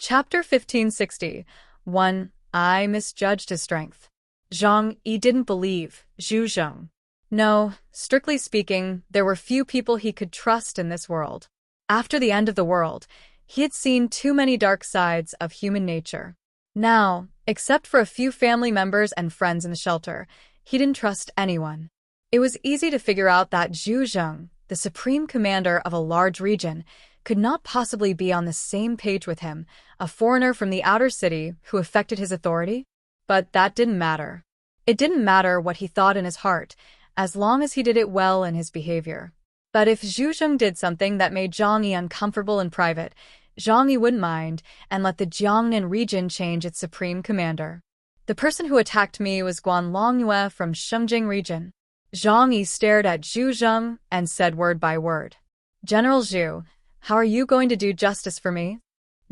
Chapter 1560. 1. I misjudged his strength. Zhang Yi didn't believe Zhu Zheng. No, strictly speaking, there were few people he could trust in this world. After the end of the world, he had seen too many dark sides of human nature. Now, except for a few family members and friends in the shelter, he didn't trust anyone. It was easy to figure out that Zhu Zheng, the supreme commander of a large region, could not possibly be on the same page with him, a foreigner from the outer city who affected his authority. But that didn't matter. It didn't matter what he thought in his heart, as long as he did it well in his behavior. But if Zhu Zheng did something that made Zhang Yi uncomfortable in private, Zhang Yi wouldn't mind and let the Jiangnan region change its supreme commander. The person who attacked me was Guan Longyue from Shengjing region. Zhang Yi stared at Zhu Zheng and said word by word, "General Zhu, how are you going to do justice for me?"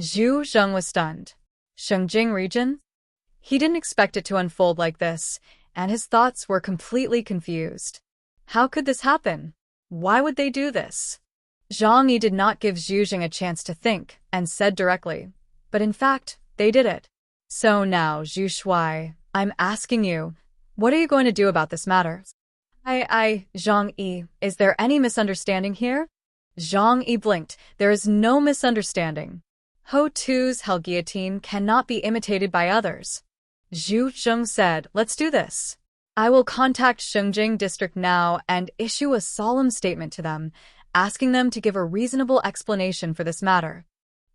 Zhu Zheng was stunned. Shengjing region? He didn't expect it to unfold like this, and his thoughts were completely confused. How could this happen? Why would they do this? Zhang Yi did not give Zhu Zheng a chance to think and said directly, but in fact, they did it. So now, Zhu Shuai, I'm asking you, what are you going to do about this matter? Zhang Yi, is there any misunderstanding here? Zhang Yi blinked. There is no misunderstanding. Ho Tu's hell guillotine cannot be imitated by others. Zhu Zheng said, let's do this. I will contact Shengjing district now and issue a solemn statement to them, asking them to give a reasonable explanation for this matter.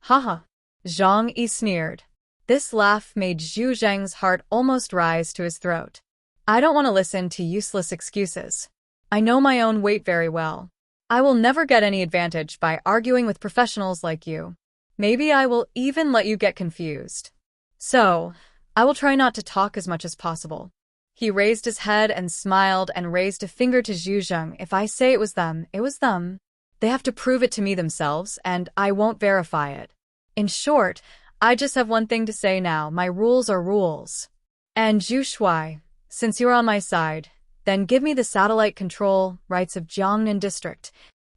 Haha. Zhang Yi sneered. This laugh made Zhu Zheng's heart almost rise to his throat. I don't want to listen to useless excuses. I know my own weight very well. I will never get any advantage by arguing with professionals like you. Maybe I will even let you get confused. So, I will try not to talk as much as possible. He raised his head and smiled and raised a finger to Zhu Zheng. If I say it was them, it was them. They have to prove it to me themselves, and I won't verify it. In short, I just have one thing to say now. My rules are rules. And Zhu Shuai, since you're on my side, then give me the satellite control rights of Jiangnan district.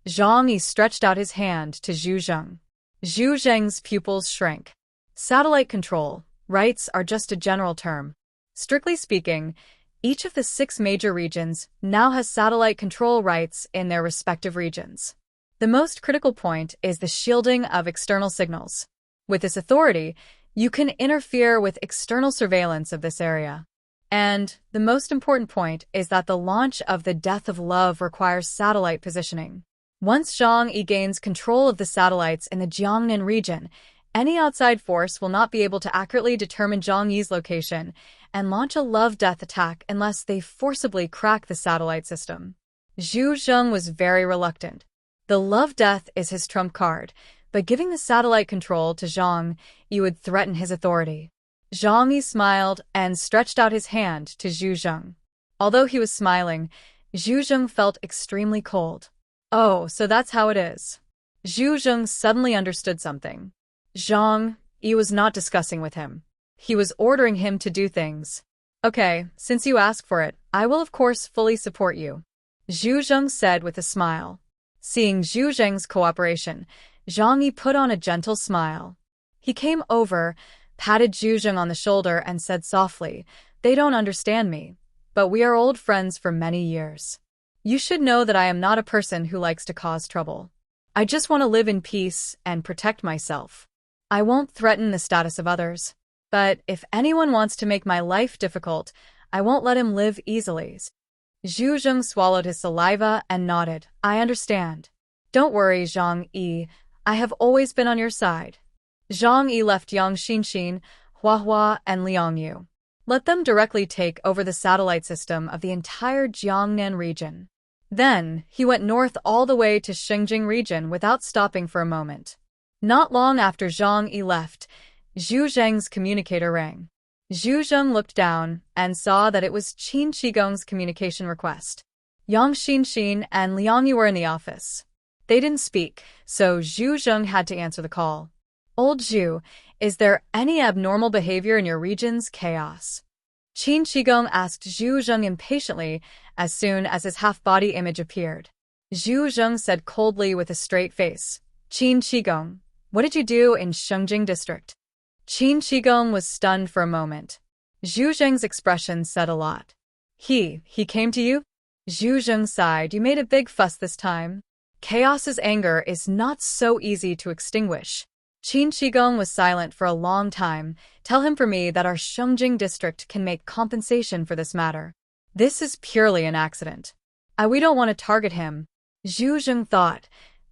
Zhang Yi stretched out his hand to Zhu Zheng. Zhu Zheng's pupils shrank. Satellite control rights are just a general term. Strictly speaking, each of the 6 major regions now has satellite control rights in their respective regions. The most critical point is the shielding of external signals. With this authority, you can interfere with external surveillance of this area. And the most important point is that the launch of the Death of Love requires satellite positioning. Once Zhang Yi gains control of the satellites in the Jiangnan region, any outside force will not be able to accurately determine Zhang Yi's location and launch a love-death attack unless they forcibly crack the satellite system. Zhu Zheng was very reluctant. The love-death is his trump card, but giving the satellite control to Zhang Yi would threaten his authority. Zhang Yi smiled and stretched out his hand to Zhu Zheng. Although he was smiling, Zhu Zheng felt extremely cold. Oh, so that's how it is. Zhu Zheng suddenly understood something. Zhang Yi was not discussing with him. He was ordering him to do things. Okay, since you ask for it, I will of course fully support you. Zhu Zheng said with a smile. Seeing Zhu Zheng's cooperation, Zhang Yi put on a gentle smile. He came over, patted Zhu Zheng on the shoulder and said softly, they don't understand me, but we are old friends for many years. You should know that I am not a person who likes to cause trouble. I just want to live in peace and protect myself. I won't threaten the status of others. But if anyone wants to make my life difficult, I won't let him live easily. Zhu Zheng swallowed his saliva and nodded. I understand. Don't worry, Zhang Yi. I have always been on your side. Zhang Yi left Yang Xinxin, Huahua, and Liangyu. Let them directly take over the satellite system of the entire Jiangnan region. Then, he went north all the way to Shengjing region without stopping for a moment. Not long after Zhang Yi left, Zhu Zheng's communicator rang. Zhu Zheng looked down and saw that it was Qin Shigong's communication request. Yang Xinxin and Liangyu were in the office. They didn't speak, so Zhu Zheng had to answer the call. Old Zhu, is there any abnormal behavior in your region's chaos? Qin Shigong asked Zhu Zheng impatiently as soon as his half-body image appeared. Zhu Zheng said coldly with a straight face, Qin Shigong, what did you do in Shengjing district? Qin Shigong was stunned for a moment. Zhu Zheng's expression said a lot. He came to you? Zhu Zheng sighed. You made a big fuss this time. Chaos's anger is not so easy to extinguish. Qin Shigong was silent for a long time. Tell him for me that our Shengjing district can make compensation for this matter. This is purely an accident. We don't want to target him. Zhu Zheng thought.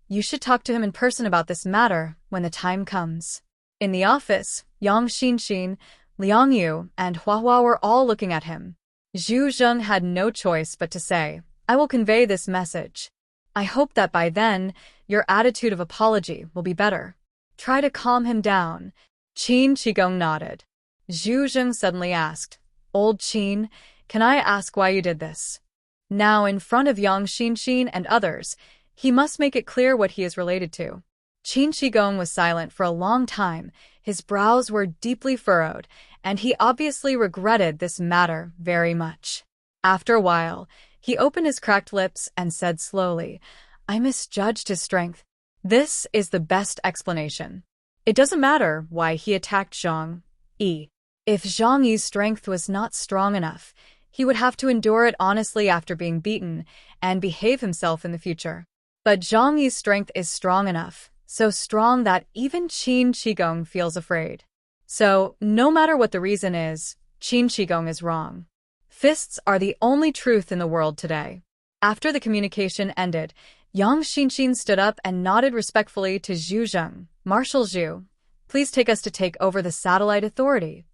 You should talk to him in person about this matter when the time comes. In the office, Yang Xinxin, Liang Yu, and Hua were all looking at him. Zhu Zheng had no choice but to say, I will convey this message. I hope that by then, your attitude of apology will be better. Try to calm him down. Qin Shigong nodded. Zhu Zheng suddenly asked, Old Qin, can I ask why you did this? Now in front of Yang Xinxin and others, he must make it clear what he is related to. Qin Shigong was silent for a long time. His brows were deeply furrowed, and he obviously regretted this matter very much. After a while, he opened his cracked lips and said slowly, I misjudged his strength. This is the best explanation. It doesn't matter why he attacked Zhang Yi. If Zhang Yi's strength was not strong enough, he would have to endure it honestly after being beaten and behave himself in the future. But Zhang Yi's strength is strong enough, so strong that even Qin Shigong feels afraid. So, no matter what the reason is, Qin Shigong is wrong. Fists are the only truth in the world today. After the communication ended, Yang Xinxin stood up and nodded respectfully to Zhu Zheng. Marshal Zhu, please take us to take over the satellite authority.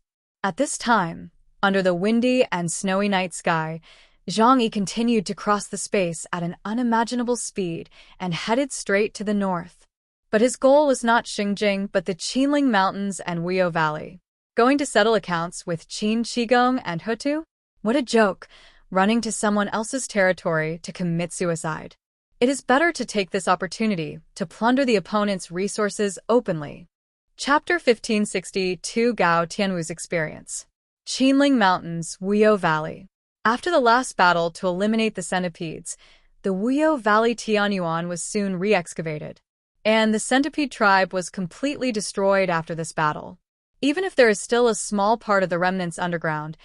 At this time, under the windy and snowy night sky, Zhang Yi continued to cross the space at an unimaginable speed and headed straight to the north. But his goal was not Xinjiang but the Qinling Mountains and Huio Valley. Going to settle accounts with Qin Shigong and Hutu? What a joke, running to someone else's territory to commit suicide. It is better to take this opportunity to plunder the opponent's resources openly. Chapter 1562 Gao Tianwu's Experience. Qinling Mountains, Huio Valley. After the last battle to eliminate the centipedes, the Huio Valley Tianyuan was soon re-excavated, and the centipede tribe was completely destroyed after this battle. Even if there is still a small part of the remnants underground,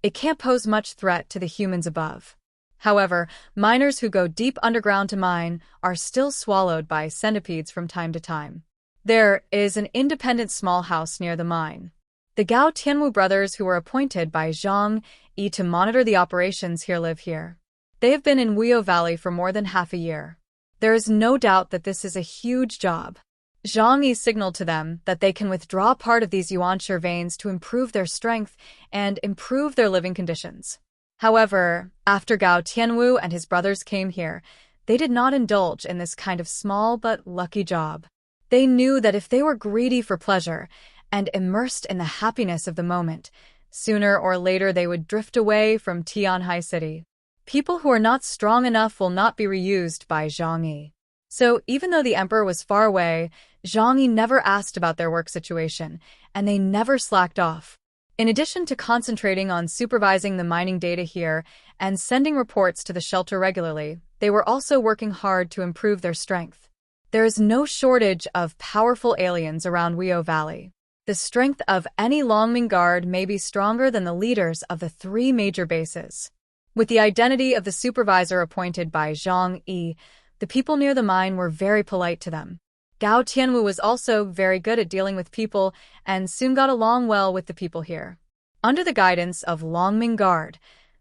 it can't pose much threat to the humans above. However, miners who go deep underground to mine are still swallowed by centipedes from time to time. There is an independent small house near the mine. The Gao Tianwu brothers who were appointed by Zhang Yi to monitor the operations here live here. They have been in Huio Valley for more than half a year. There is no doubt that this is a huge job. Zhang Yi signaled to them that they can withdraw part of these yuanshi veins to improve their strength and improve their living conditions. However, after Gao Tianwu and his brothers came here, they did not indulge in this kind of small but lucky job. They knew that if they were greedy for pleasure and immersed in the happiness of the moment, sooner or later they would drift away from Tianhai City. People who are not strong enough will not be reused by Zhang Yi. So even though the emperor was far away, Zhang Yi never asked about their work situation, and they never slacked off. In addition to concentrating on supervising the mining data here and sending reports to the shelter regularly, they were also working hard to improve their strength. There is no shortage of powerful aliens around Huio Valley. The strength of any Longming Guard may be stronger than the leaders of the 3 major bases. With the identity of the supervisor appointed by Zhang Yi, the people near the mine were very polite to them. Gao Tianwu was also very good at dealing with people and soon got along well with the people here. Under the guidance of Longming Guard,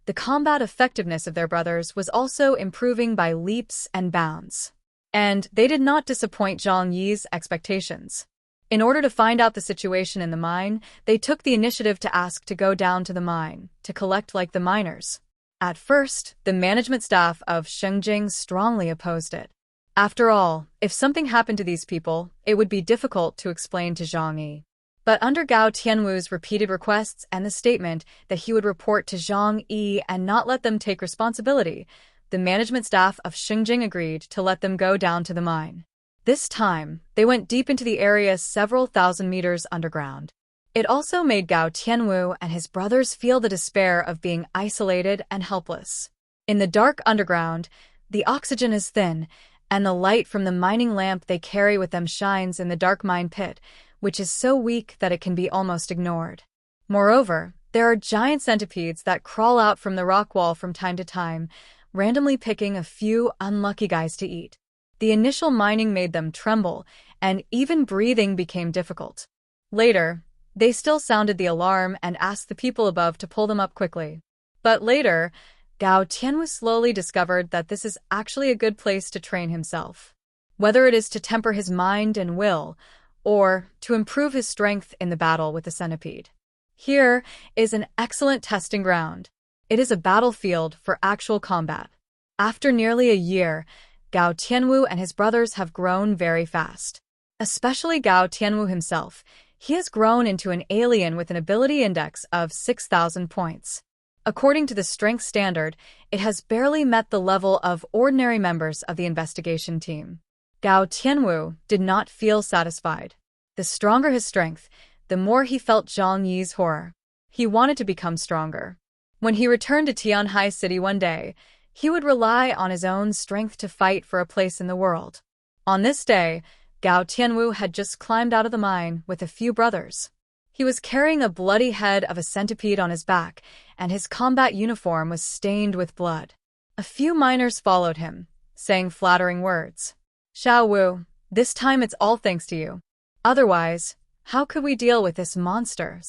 the combat effectiveness of their brothers was also improving by leaps and bounds. And they did not disappoint Zhang Yi's expectations. In order to find out the situation in the mine, they took the initiative to ask to go down to the mine, to collect like the miners. At first, the management staff of Shengjing strongly opposed it. After all, if something happened to these people, it would be difficult to explain to Zhang Yi. But under Gao Tianwu's repeated requests and the statement that he would report to Zhang Yi and not let them take responsibility, the management staff of Shengjing agreed to let them go down to the mine. This time, they went deep into the area several thousand meters underground. It also made Gao Tianwu and his brothers feel the despair of being isolated and helpless. In the dark underground, the oxygen is thin, and the light from the mining lamp they carry with them shines in the dark mine pit, which is so weak that it can be almost ignored. Moreover, there are giant centipedes that crawl out from the rock wall from time to time, randomly picking a few unlucky guys to eat. The initial mining made them tremble, and even breathing became difficult. Later, they still sounded the alarm and asked the people above to pull them up quickly. But later, Gao Tianwu slowly discovered that this is actually a good place to train himself. Whether it is to temper his mind and will, or to improve his strength in the battle with the centipede. Here is an excellent testing ground. It is a battlefield for actual combat. After nearly a year, Gao Tianwu and his brothers have grown very fast. Especially Gao Tianwu himself. He has grown into an alien with an ability index of 6,000 points. According to the strength standard, it has barely met the level of ordinary members of the investigation team. Gao Tianwu did not feel satisfied. The stronger his strength, the more he felt Zhang Yi's horror. He wanted to become stronger. When he returned to Tianhai City one day, he would rely on his own strength to fight for a place in the world. On this day, Gao Tianwu had just climbed out of the mine with a few brothers. He was carrying a bloody head of a centipede on his back, and his combat uniform was stained with blood. A few miners followed him, saying flattering words. "Xiao Wu, this time it's all thanks to you. Otherwise, how could we deal with this monster?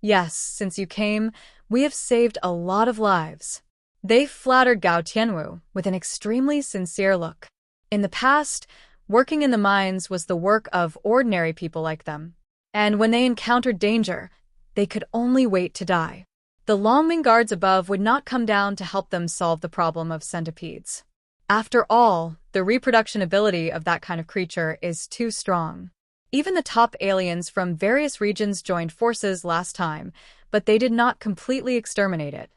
Yes, since you came, we have saved a lot of lives." They flattered Gao Tianwu with an extremely sincere look. In the past, working in the mines was the work of ordinary people like them. And when they encountered danger, they could only wait to die. The Longming guards above would not come down to help them solve the problem of centipedes. After all, the reproduction ability of that kind of creature is too strong. Even the top aliens from various regions joined forces last time, but they did not completely exterminate it.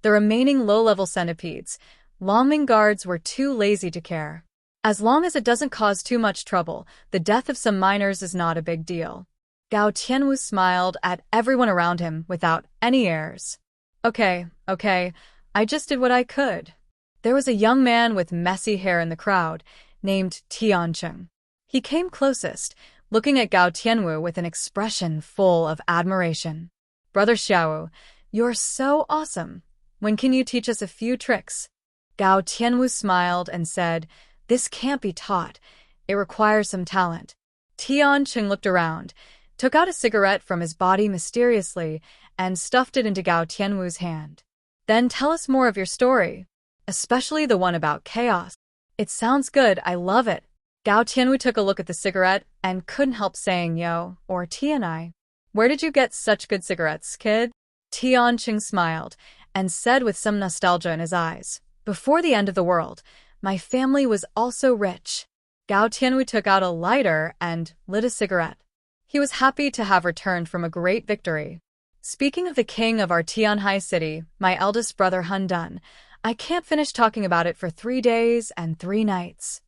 The remaining low-level centipedes, Longming guards were too lazy to care. As long as it doesn't cause too much trouble, the death of some miners is not a big deal. Gao Tianwu smiled at everyone around him without any airs. Okay, I just did what I could. There was a young man with messy hair in the crowd, named Tiancheng. He came closest, looking at Gao Tianwu with an expression full of admiration. "Brother Xiao, you're so awesome. When can you teach us a few tricks?" Gao Tianwu smiled and said, "This can't be taught. It requires some talent." Tiancheng looked around, took out a cigarette from his body mysteriously, and stuffed it into Gao Tianwu's hand. "Then tell us more of your story, especially the one about chaos." "It sounds good, I love it." Gao Tianwu took a look at the cigarette and couldn't help saying yo, or Tianai. "Where did you get such good cigarettes, kid?" Tiancheng smiled and said with some nostalgia in his eyes, "Before the end of the world, my family was also rich." Gao Tianwu took out a lighter and lit a cigarette. He was happy to have returned from a great victory. "Speaking of the king of our Tianhai city, my eldest brother Hun Dun, I can't finish talking about it for 3 days and 3 nights.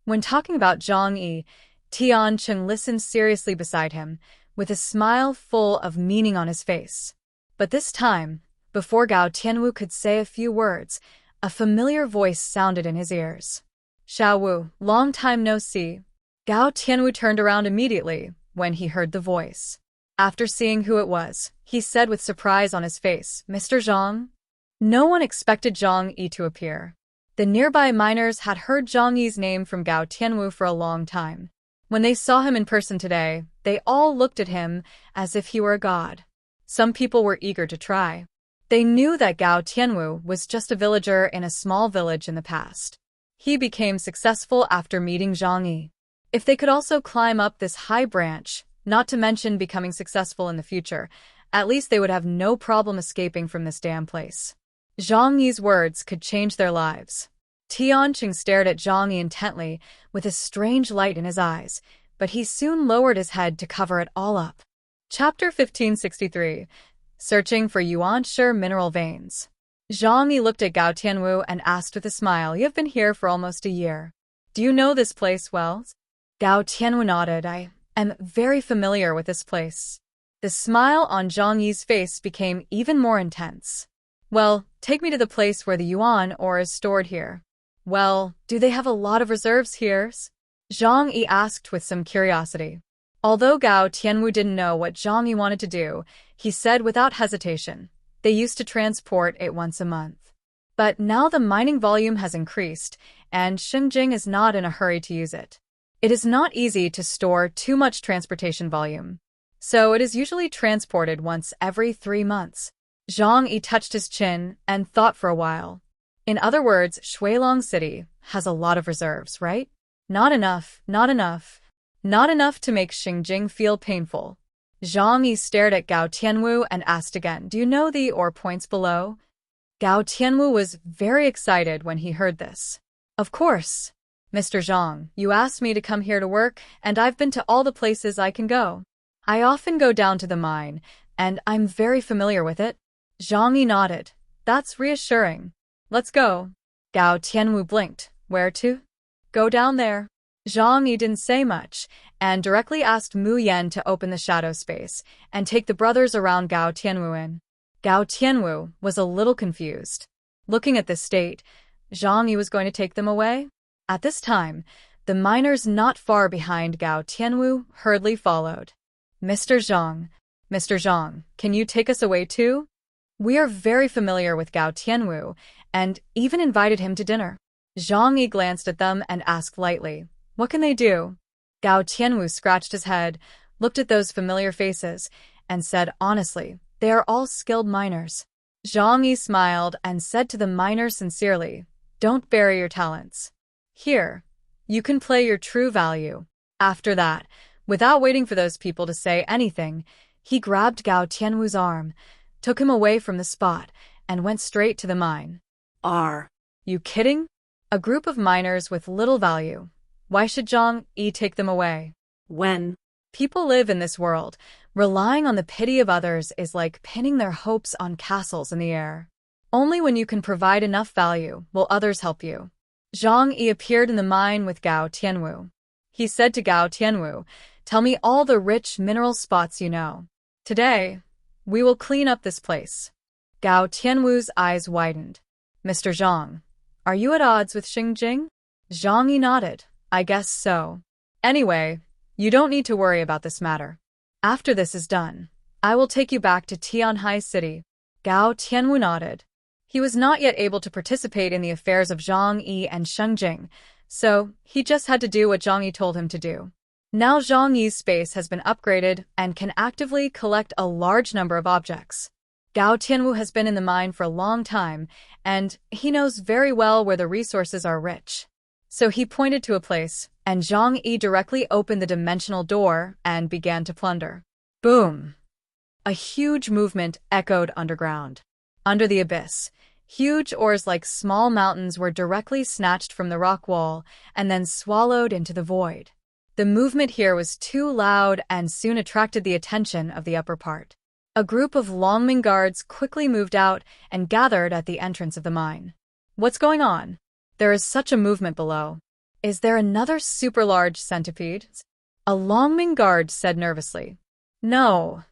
When talking about Zhang Yi, Tiancheng listened seriously beside him, with a smile full of meaning on his face. But this time, before Gao Tianwu could say a few words, a familiar voice sounded in his ears. "Xiao Wu, long time no see." Gao Tianwu turned around immediately when he heard the voice. After seeing who it was, he said with surprise on his face, "Mr. Zhang?" No one expected Zhang Yi to appear. The nearby miners had heard Zhang Yi's name from Gao Tianwu for a long time. When they saw him in person today, they all looked at him as if he were a god. Some people were eager to try. They knew that Gao Tianwu was just a villager in a small village in the past. He became successful after meeting Zhang Yi. If they could also climb up this high branch, not to mention becoming successful in the future, at least they would have no problem escaping from this damn place. Zhang Yi's words could change their lives. Tiancheng stared at Zhang Yi intently, with a strange light in his eyes, but he soon lowered his head to cover it all up. Chapter 1563. Searching for Yuanshi mineral veins. Zhang Yi looked at Gao Tianwu and asked with a smile, "You have been here for almost a year. Do you know this place well?" Gao Tianwu nodded. "I am very familiar with this place." The smile on Zhang Yi's face became even more intense. "Well, take me to the place where the yuan ore is stored here." "Well, do they have a lot of reserves here?" Zhang Yi asked with some curiosity. Although Gao Tianwu didn't know what Zhang Yi wanted to do, he said without hesitation, they used to transport it once a month. But now the mining volume has increased, and Xinjiang is not in a hurry to use it. It is not easy to store too much transportation volume, so it is usually transported once every 3 months. Zhang Yi touched his chin and thought for a while. In other words, Shuilong City has a lot of reserves, right? Not enough, not enough. Not enough to make Xinjiang feel painful. Zhang Yi stared at Gao Tianwu and asked again, do you know the ore points below? Gao Tianwu was very excited when he heard this. Of course. Mr. Zhang, you asked me to come here to work, and I've been to all the places I can go. I often go down to the mine, and I'm very familiar with it. Zhang Yi nodded. That's reassuring. Let's go. Gao Tianwu blinked. Where to? Go down there. Zhang Yi didn't say much, and directly asked Mu Yan to open the shadow space and take the brothers around Gao Tianwu in. Gao Tianwu was a little confused. Looking at this state, Zhang Yi was going to take them away? At this time, the miners not far behind Gao Tianwu hurriedly followed. Mr. Zhang, can you take us away too? We are very familiar with Gao Tianwu, and even invited him to dinner. Zhang Yi glanced at them and asked lightly, what can they do? Gao Tianwu scratched his head, looked at those familiar faces, and said honestly, they are all skilled miners. Zhang Yi smiled and said to the miners sincerely, don't bury your talents. Here, you can play your true value. After that, without waiting for those people to say anything, he grabbed Gao Tianwu's arm, took him away from the spot, and went straight to the mine. Are you kidding? A group of miners with little value. Why should Zhang Yi take them away? When people live in this world, relying on the pity of others is like pinning their hopes on castles in the air. Only when you can provide enough value will others help you. Zhang Yi appeared in the mine with Gao Tianwu. He said to Gao Tianwu, tell me all the rich mineral spots you know. Today, we will clean up this place. Gao Tianwu's eyes widened. Mr. Zhang, are you at odds with Xinjiang? Zhang Yi nodded. I guess so. Anyway, you don't need to worry about this matter. After this is done, I will take you back to Tianhai City. Gao Tianwu nodded. He was not yet able to participate in the affairs of Zhang Yi and Xinjiang, so he just had to do what Zhang Yi told him to do. Now Zhang Yi's space has been upgraded and can actively collect a large number of objects. Gao Tianwu has been in the mine for a long time, and he knows very well where the resources are rich. So he pointed to a place, and Zhang Yi directly opened the dimensional door and began to plunder. Boom! A huge movement echoed underground. Under the abyss, huge ores like small mountains were directly snatched from the rock wall and then swallowed into the void. The movement here was too loud and soon attracted the attention of the upper part. A group of Longming guards quickly moved out and gathered at the entrance of the mine. What's going on? There is such a movement below. Is there another super large centipede? A Longming guard said nervously. No,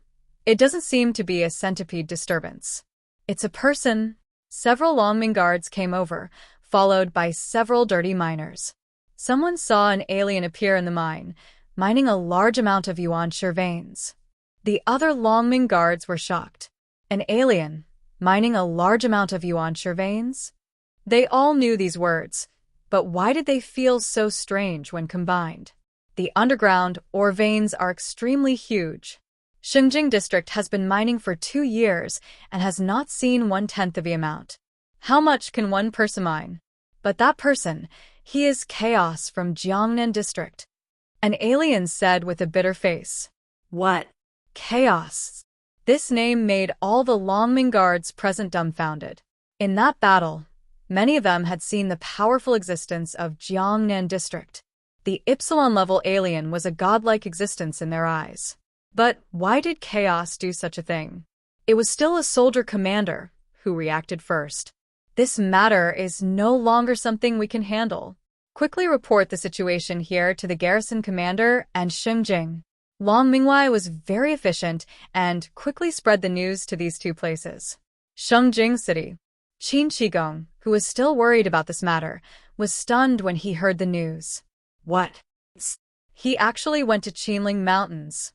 it doesn't seem to be a centipede disturbance. It's a person. Several Longming guards came over, followed by several dirty miners. Someone saw an alien appear in the mine, mining a large amount of yuan-shire veins. The other Longming guards were shocked. An alien, mining a large amount of yuan-shire veins? They all knew these words, but why did they feel so strange when combined? The underground ore veins are extremely huge. Xinjiang district has been mining for 2 years and has not seen 1/10 of the amount. How much can one person mine? But that person, he is Chaos from Jiangnan district. An alien said with a bitter face. What? Chaos. This name made all the Longming guards present dumbfounded. In that battle, many of them had seen the powerful existence of Jiangnan district. The Epsilon-level alien was a godlike existence in their eyes. But why did Chaos do such a thing? It was still a soldier commander who reacted first. This matter is no longer something we can handle. Quickly report the situation here to the garrison commander and Xinjiang. Long Mingwei was very efficient and quickly spread the news to these 2 places. Xinjiang City. Qin Qigong, who was still worried about this matter, was stunned when he heard the news. What? He actually went to Qinling Mountains.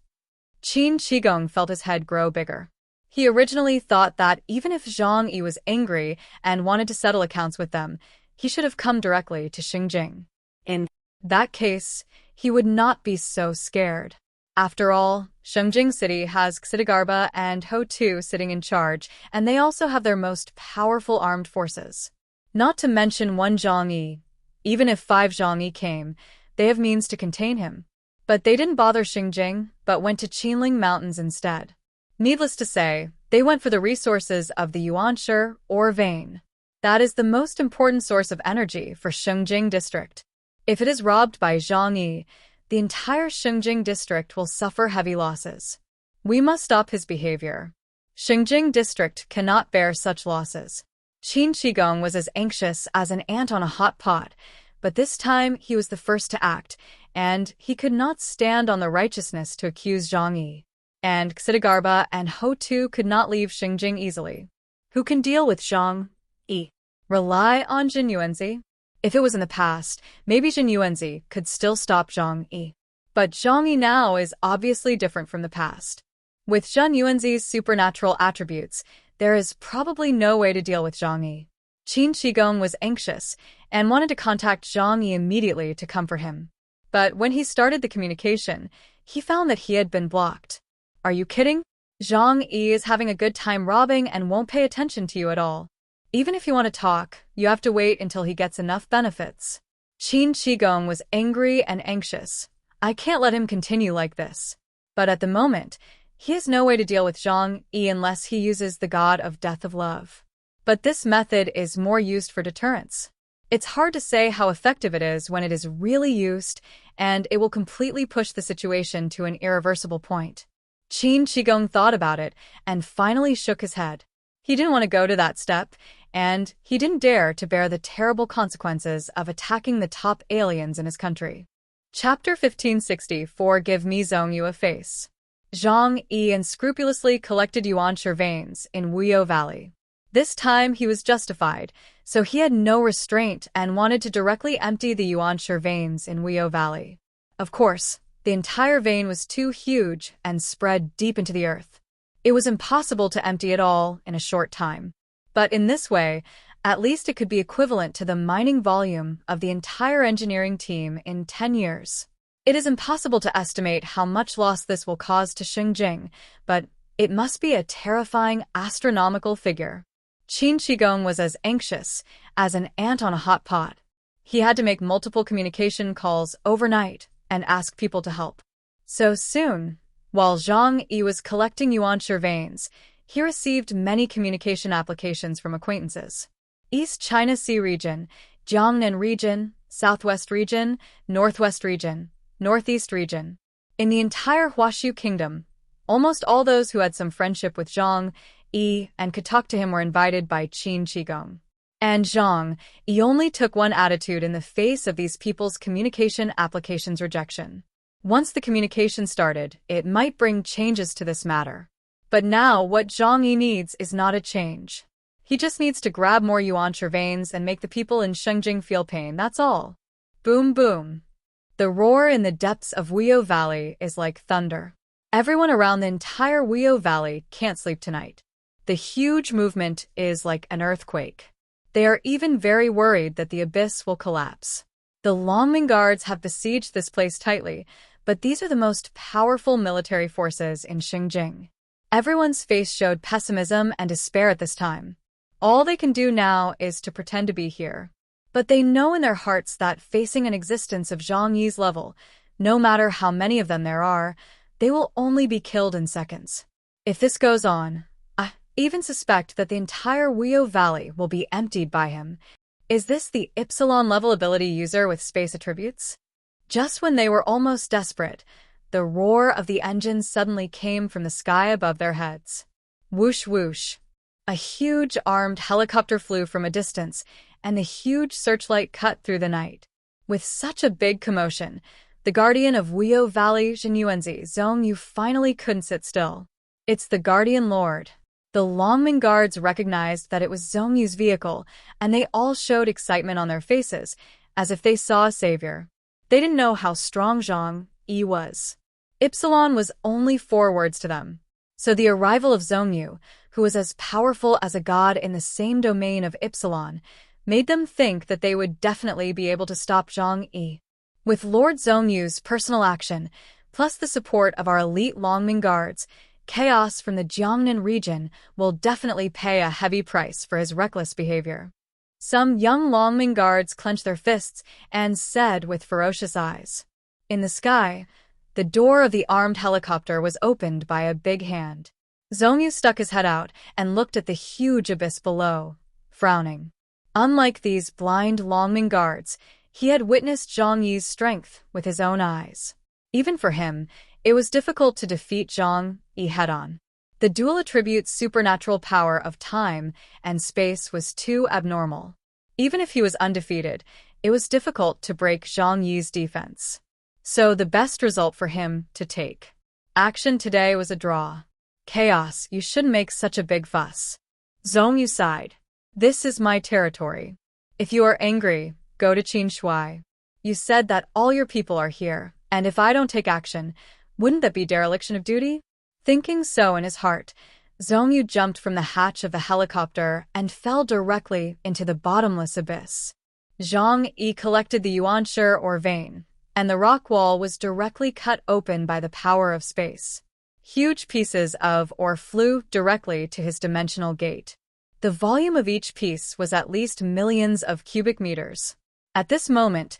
Qin Shigong felt his head grow bigger. He originally thought that even if Zhang Yi was angry and wanted to settle accounts with them, he should have come directly to Xinjing. In that case, he would not be so scared. After all, Xinjing City has Xidagarba and Ho Tu sitting in charge, and they also have their most powerful armed forces. Not to mention one Zhang Yi. Even if 5 Zhang Yi came, they have means to contain him. But they didn't bother Xinjing, but went to Qinling Mountains instead. Needless to say, they went for the resources of the Yuanshi, or vein. That is the most important source of energy for Xinjing district. If it is robbed by Zhang Yi, the entire Xinjing district will suffer heavy losses. We must stop his behavior. Xinjing district cannot bear such losses. Qin Shigong was as anxious as an ant on a hot pot, but this time he was the first to act, and he could not stand on the righteousness to accuse Zhang Yi. And Xidagarba and Ho Tu could not leave Xinjing easily. Who can deal with Zhang Yi? Rely on Jin Yuanzi? If it was in the past, maybe Jin Yuanzi could still stop Zhang Yi. But Zhang Yi now is obviously different from the past. With Jin Yuanzi's supernatural attributes, there is probably no way to deal with Zhang Yi. Qin Shigong was anxious and wanted to contact Zhang Yi immediately to comfort him. But when he started the communication, he found that he had been blocked. Are you kidding? Zhang Yi is having a good time robbing and won't pay attention to you at all. Even if you want to talk, you have to wait until he gets enough benefits. Qin Shigong was angry and anxious. I can't let him continue like this. But at the moment, he has no way to deal with Zhang Yi unless he uses the god of death of love. But this method is more used for deterrence. It's hard to say how effective it is when it is really used, and it will completely push the situation to an irreversible point. Qin Shigong thought about it and finally shook his head. He didn't want to go to that step, and he didn't dare to bear the terrible consequences of attacking the top aliens in his country. Chapter 1564 Give me Zhong Yu a face. Zhang Yi unscrupulously collected Yuanshi veins in Wuyo Valley. This time he was justified, so he had no restraint and wanted to directly empty the Yuanshi veins in Wuyo Valley. Of course, the entire vein was too huge and spread deep into the earth. It was impossible to empty it all in a short time. But in this way, at least it could be equivalent to the mining volume of the entire engineering team in 10 years. It is impossible to estimate how much loss this will cause to Xinjing, but it must be a terrifying astronomical figure. Qin Shigong was as anxious as an ant on a hot pot. He had to make multiple communication calls overnight and ask people to help. So soon, while Zhang Yi was collecting Yuanshi veins, he received many communication applications from acquaintances. East China Sea region, Jiangnan region, Southwest region, Northwest region, Northeast region. In the entire Huashu kingdom, almost all those who had some friendship with Zhang Yi and could talk to him were invited by Qin Shigong. And Zhang Yi only took one attitude in the face of these people's communication applications rejection. Once the communication started, it might bring changes to this matter. But now what Zhang Yi needs is not a change. He just needs to grab more Yuanshi veins and make the people in Xinjing feel pain, that's all. Boom boom. The roar in the depths of Wuyo Valley is like thunder. Everyone around the entire Wuyo Valley can't sleep tonight. The huge movement is like an earthquake. They are even very worried that the abyss will collapse. The Longming guards have besieged this place tightly, but these are the most powerful military forces in Xinjing. Everyone's face showed pessimism and despair at this time. All they can do now is to pretend to be here. But they know in their hearts that facing an existence of Zhang Yi's level, no matter how many of them there are, they will only be killed in seconds. If this goes on, I even suspect that the entire Wuyo Valley will be emptied by him. Is this the Epsilon level ability user with space attributes? Just when they were almost desperate, the roar of the engines suddenly came from the sky above their heads. Whoosh whoosh. A huge armed helicopter flew from a distance, and the huge searchlight cut through the night. With such a big commotion, the guardian of Wuyo Valley, Jinyuanzi, Zhong Yu, finally couldn't sit still. It's the Guardian Lord. The Longming guards recognized that it was Zhong Yu's vehicle, and they all showed excitement on their faces, as if they saw a savior. They didn't know how strong Zhang Yi was. Ypsilon was only 4 words to them. So the arrival of Zhongyu, who was as powerful as a god in the same domain of Ypsilon, made them think that they would definitely be able to stop Zhang Yi. With Lord Zhongyu's personal action, plus the support of our elite Longming guards, Chaos from the Jiangnan region will definitely pay a heavy price for his reckless behavior. Some young Longming guards clenched their fists and said with ferocious eyes. In the sky, the door of the armed helicopter was opened by a big hand. Zhongyu stuck his head out and looked at the huge abyss below, frowning. Unlike these blind Longming guards, he had witnessed Zhang Yi's strength with his own eyes. Even for him, it was difficult to defeat Zhang Yi head-on. The dual attribute's supernatural power of time and space was too abnormal. Even if he was undefeated, it was difficult to break Zhang Yi's defense. So the best result for him to take action today was a draw. Chaos, you shouldn't make such a big fuss. Zhongyu sighed. This is my territory. If you are angry, go to Qin Shui. You said that all your people are here, and if I don't take action, wouldn't that be dereliction of duty? Thinking so in his heart, Zhongyu jumped from the hatch of the helicopter and fell directly into the bottomless abyss. Zhang Yi collected the yuanshi or vein, and the rock wall was directly cut open by the power of space. Huge pieces of ore flew directly to his dimensional gate. The volume of each piece was at least millions of cubic meters. At this moment,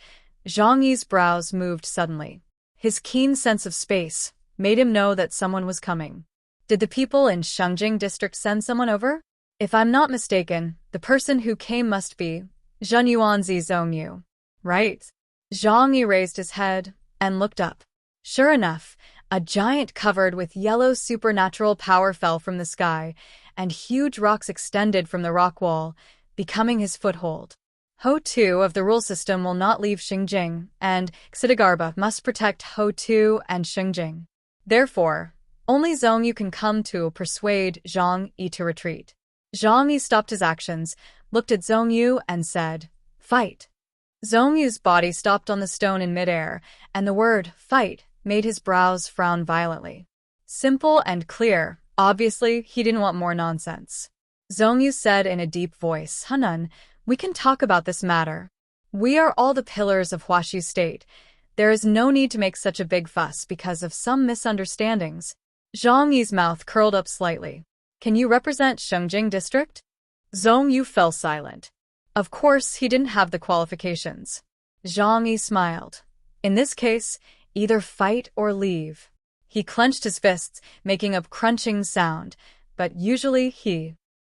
Zhang Yi's brows moved suddenly. His keen sense of space made him know that someone was coming. Did the people in Shengjing district send someone over? If I'm not mistaken, the person who came must be Zhenyuanzi Zhongyu. Right? Zhang Yi raised his head and looked up. Sure enough, a giant covered with yellow supernatural power fell from the sky, and huge rocks extended from the rock wall, becoming his foothold. Ho-Tu of the rule system will not leave Xinjiang, and Xidagarba must protect Ho-Tu and Xinjiang. Therefore, only Zhongyu can come to persuade Zhang Yi to retreat. Zhang Yi stopped his actions, looked at Zhongyu, and said, "Fight." Zhongyu's body stopped on the stone in midair, and the word "fight" made his brows frown violently. Simple and clear, obviously he didn't want more nonsense. Zhongyu said in a deep voice, "Hanan, we can talk about this matter. We are all the pillars of Huaxu State. There is no need to make such a big fuss because of some misunderstandings." Zhang Yi's mouth curled up slightly. "Can you represent Shengjing district?" Zhongyu fell silent. Of course, he didn't have the qualifications. Zhang Yi smiled. In this case, either fight or leave. He clenched his fists, making a crunching sound, but usually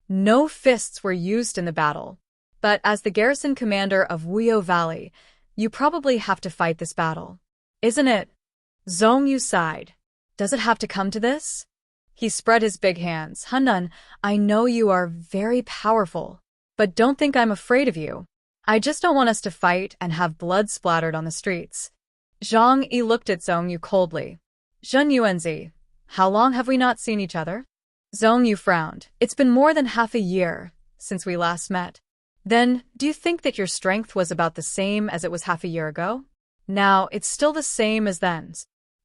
no fists were used in the battle. But as the garrison commander of Wuyo Valley, you probably have to fight this battle. Isn't it? Zhongyu sighed. Does it have to come to this? He spread his big hands. Hanan, I know you are very powerful, but don't think I'm afraid of you. I just don't want us to fight and have blood splattered on the streets. Zhang Yi looked at Zhongyu coldly. Zhenyuanzi, how long have we not seen each other? Zhongyu frowned. It's been more than half a year since we last met. Then, do you think that your strength was about the same as it was half a year ago? Now, it's still the same as then.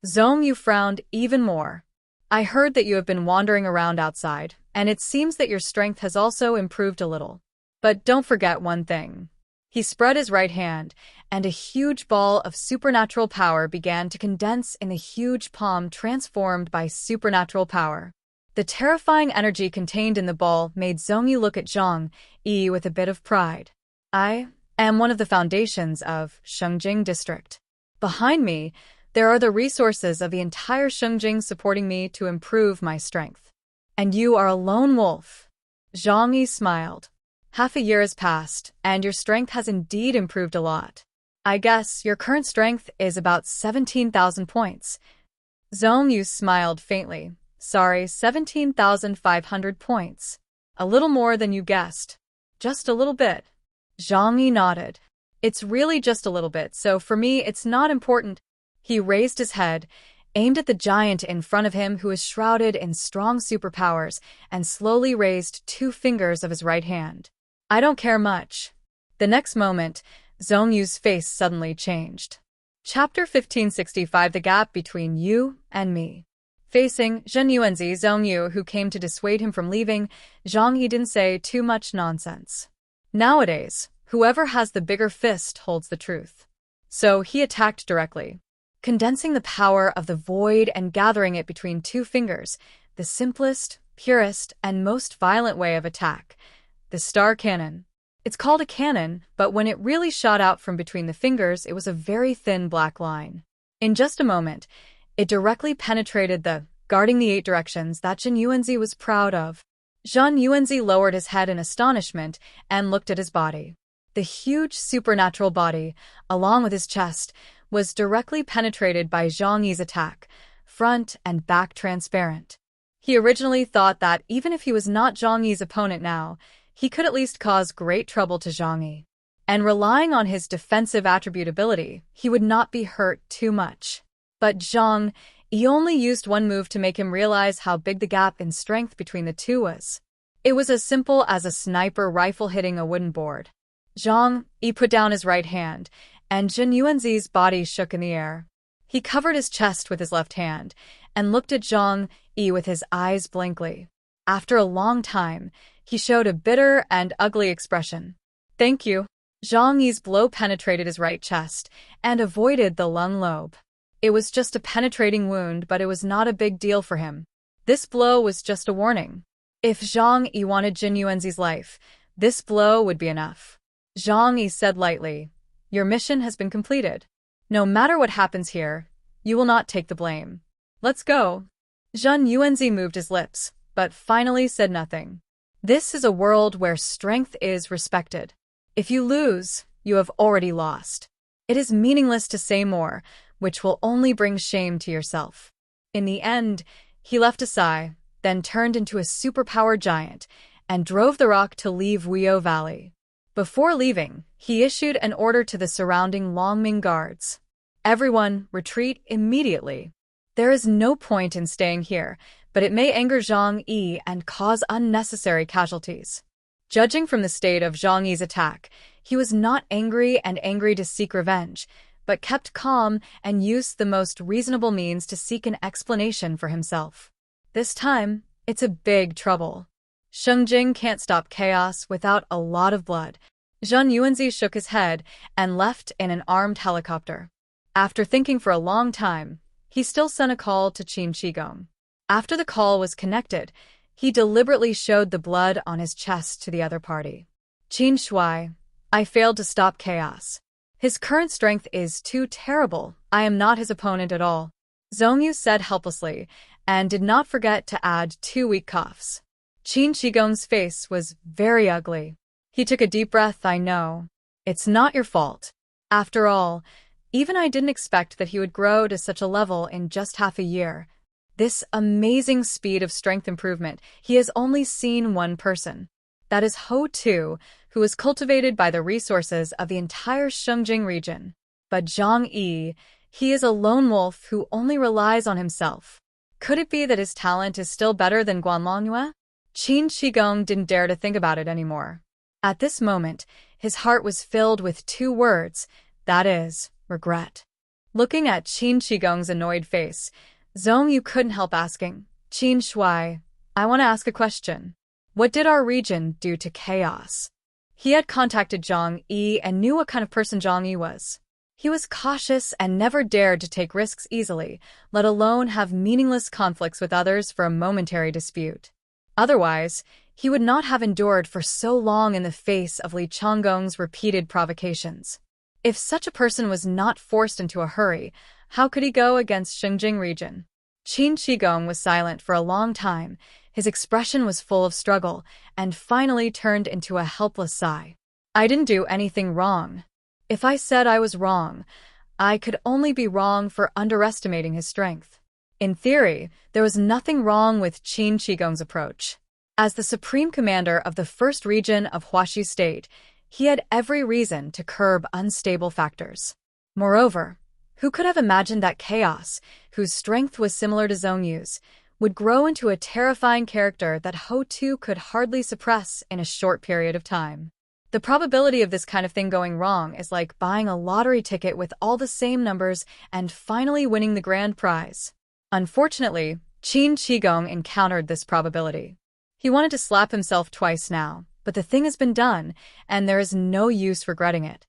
Zhongyu frowned even more. I heard that you have been wandering around outside, and it seems that your strength has also improved a little. But don't forget one thing. He spread his right hand, and a huge ball of supernatural power began to condense in the huge palm transformed by supernatural power. The terrifying energy contained in the ball made Zhongyu look at Zhang Yi with a bit of pride. I am one of the foundations of Shengjing district. Behind me, there are the resources of the entire Shengjing supporting me to improve my strength. And you are a lone wolf. Zhang Yi smiled. Half a year has passed, and your strength has indeed improved a lot. I guess your current strength is about 17,000 points. Zhongyu smiled faintly. Sorry, 17,500 points. A little more than you guessed. Just a little bit. Zhang Yi nodded. It's really just a little bit, so for me it's not important. He raised his head, aimed at the giant in front of him who was shrouded in strong superpowers, and slowly raised 2 fingers of his right hand. I don't care much. The next moment, Zhongyu's face suddenly changed. Chapter 1565 The Gap Between You and Me. Facing Zhen Yuanzi, Zhong Yu, who came to dissuade him from leaving, Zhang Yi didn't say too much nonsense. Nowadays, whoever has the bigger fist holds the truth. So he attacked directly, condensing the power of the void and gathering it between two fingers, the simplest, purest, and most violent way of attack, the star cannon. It's called a cannon, but when it really shot out from between the fingers, it was a very thin black line. In just a moment, it directly penetrated the guarding the 8 directions that Zhen Yuanzi was proud of. Zhen Yuanzi lowered his head in astonishment and looked at his body. The huge supernatural body, along with his chest, was directly penetrated by Zhang Yi's attack, front and back transparent. He originally thought that even if he was not Zhang Yi's opponent now, he could at least cause great trouble to Zhang Yi. And relying on his defensive attribute ability, he would not be hurt too much. But Zhang Yi only used one move to make him realize how big the gap in strength between the two was. It was as simple as a sniper rifle hitting a wooden board. Zhang Yi put down his right hand, and Zhen Yuanzi's body shook in the air. He covered his chest with his left hand, and looked at Zhang Yi with his eyes blankly. After a long time, he showed a bitter and ugly expression. "Thank you." Zhang Yi's blow penetrated his right chest and avoided the lung lobe. It was just a penetrating wound, but it was not a big deal for him. This blow was just a warning. If Zhang Yi wanted Zhen Yuanzi's life, this blow would be enough. Zhang Yi said lightly, "Your mission has been completed. No matter what happens here, you will not take the blame. Let's go." Zhen Yuanzi moved his lips, but finally said nothing. This is a world where strength is respected. If you lose, you have already lost. It is meaningless to say more, which will only bring shame to yourself. In the end, he left a sigh, then turned into a superpowered giant, and drove the rock to leave Wuyo Valley. Before leaving, he issued an order to the surrounding Longming guards. "Everyone, retreat immediately. There is no point in staying here, but it may anger Zhang Yi and cause unnecessary casualties." Judging from the state of Zhang Yi's attack, he was not angry to seek revenge, but kept calm and used the most reasonable means to seek an explanation for himself. This time, it's a big trouble. Shengjing can't stop chaos without a lot of blood. Zhen Yuanzi shook his head and left in an armed helicopter. After thinking for a long time, he still sent a call to Qin Shigong. After the call was connected, he deliberately showed the blood on his chest to the other party. "Qin Shui, I failed to stop chaos. His current strength is too terrible. I am not his opponent at all," Zhong Yu said helplessly, and did not forget to add 2 weak coughs. Qin Shigong's face was very ugly. He took a deep breath. "I know. It's not your fault. After all, even I didn't expect that he would grow to such a level in just half a year. This amazing speed of strength improvement, he has only seen one person. That is Ho Tu, who is cultivated by the resources of the entire Shengjing region. But Zhang Yi, he is a lone wolf who only relies on himself. Could it be that his talent is still better than Guanlongyue?" Qin Shigong didn't dare to think about it anymore. At this moment, his heart was filled with 2 words, that is, regret. Looking at Qin Shigong's annoyed face, Zhong Yu couldn't help asking, "Qin Shui, I want to ask a question. What did our region do to chaos?" He had contacted Zhang Yi and knew what kind of person Zhang Yi was. He was cautious and never dared to take risks easily, let alone have meaningless conflicts with others for a momentary dispute. Otherwise, he would not have endured for so long in the face of Li Changgong's repeated provocations. If such a person was not forced into a hurry, how could he go against Shengjing region? Qin Shigong was silent for a long time. His expression was full of struggle, and finally turned into a helpless sigh. "I didn't do anything wrong. If I said I was wrong, I could only be wrong for underestimating his strength." In theory, there was nothing wrong with Qin Shigong's approach. As the supreme commander of the first region of Huaxi State, he had every reason to curb unstable factors. Moreover, who could have imagined that chaos, whose strength was similar to Zhong Yu's, would grow into a terrifying character that Ho Tu could hardly suppress in a short period of time? The probability of this kind of thing going wrong is like buying a lottery ticket with all the same numbers and finally winning the grand prize. Unfortunately, Qin Shigong encountered this probability. He wanted to slap himself twice now, but the thing has been done, and there is no use regretting it.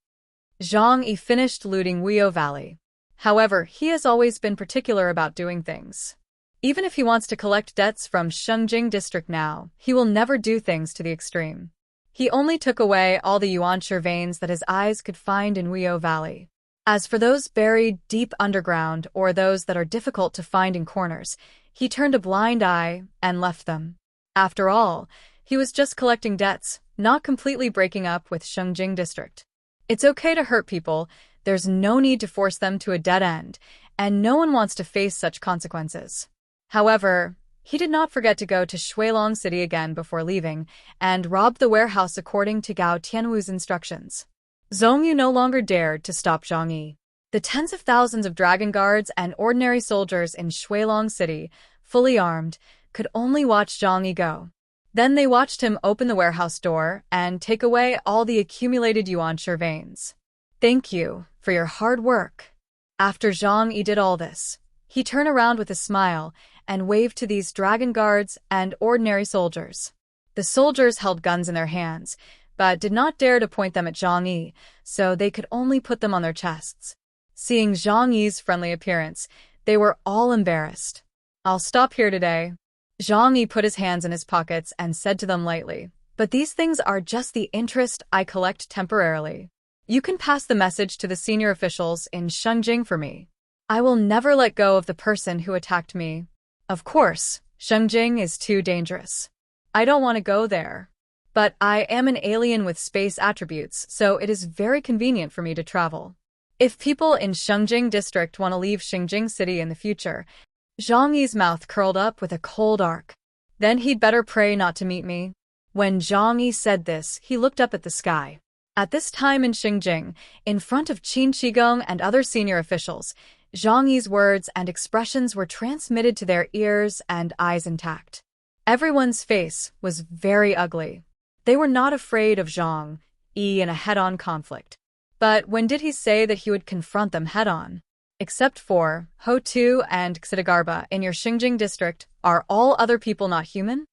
Zhang Yi finished looting Wuyo Valley. However, he has always been particular about doing things. Even if he wants to collect debts from Shengjing district now, he will never do things to the extreme. He only took away all the yuanshi veins that his eyes could find in Wuyo Valley. As for those buried deep underground or those that are difficult to find in corners, he turned a blind eye and left them. After all, he was just collecting debts, not completely breaking up with Shengjing district. It's okay to hurt people, there's no need to force them to a dead end, and no one wants to face such consequences. However, he did not forget to go to Shuilong City again before leaving, and robbed the warehouse according to Gao Tianwu's instructions. Zhongyu no longer dared to stop Zhang Yi. The tens of thousands of dragon guards and ordinary soldiers in Shuilong City, fully armed, could only watch Zhang Yi go. Then they watched him open the warehouse door and take away all the accumulated yuanshi veins. Thank you for your hard work. After Zhang Yi did all this, he turned around with a smile and waved to these dragon guards and ordinary soldiers. The soldiers held guns in their hands, but did not dare to point them at Zhang Yi, so they could only put them on their chests. Seeing Zhang Yi's friendly appearance, they were all embarrassed. I'll stop here today. Zhang Yi put his hands in his pockets and said to them lightly, but these things are just the interest I collect temporarily. You can pass the message to the senior officials in Shengjing for me. I will never let go of the person who attacked me. Of course, Shengjing is too dangerous. I don't want to go there. But I am an alien with space attributes, so it is very convenient for me to travel. If people in Shengjing district want to leave Shengjing city in the future, Zhang Yi's mouth curled up with a cold arc. Then he'd better pray not to meet me. When Zhang Yi said this, he looked up at the sky. At this time in Shengjing, in front of Qin Shigong and other senior officials, Zhang Yi's words and expressions were transmitted to their ears and eyes intact. Everyone's face was very ugly. They were not afraid of Zhang Yi in a head-on conflict. But when did he say that he would confront them head-on? Except for Ho Tu and Xidagarba in your Shengjing district, are all other people not human?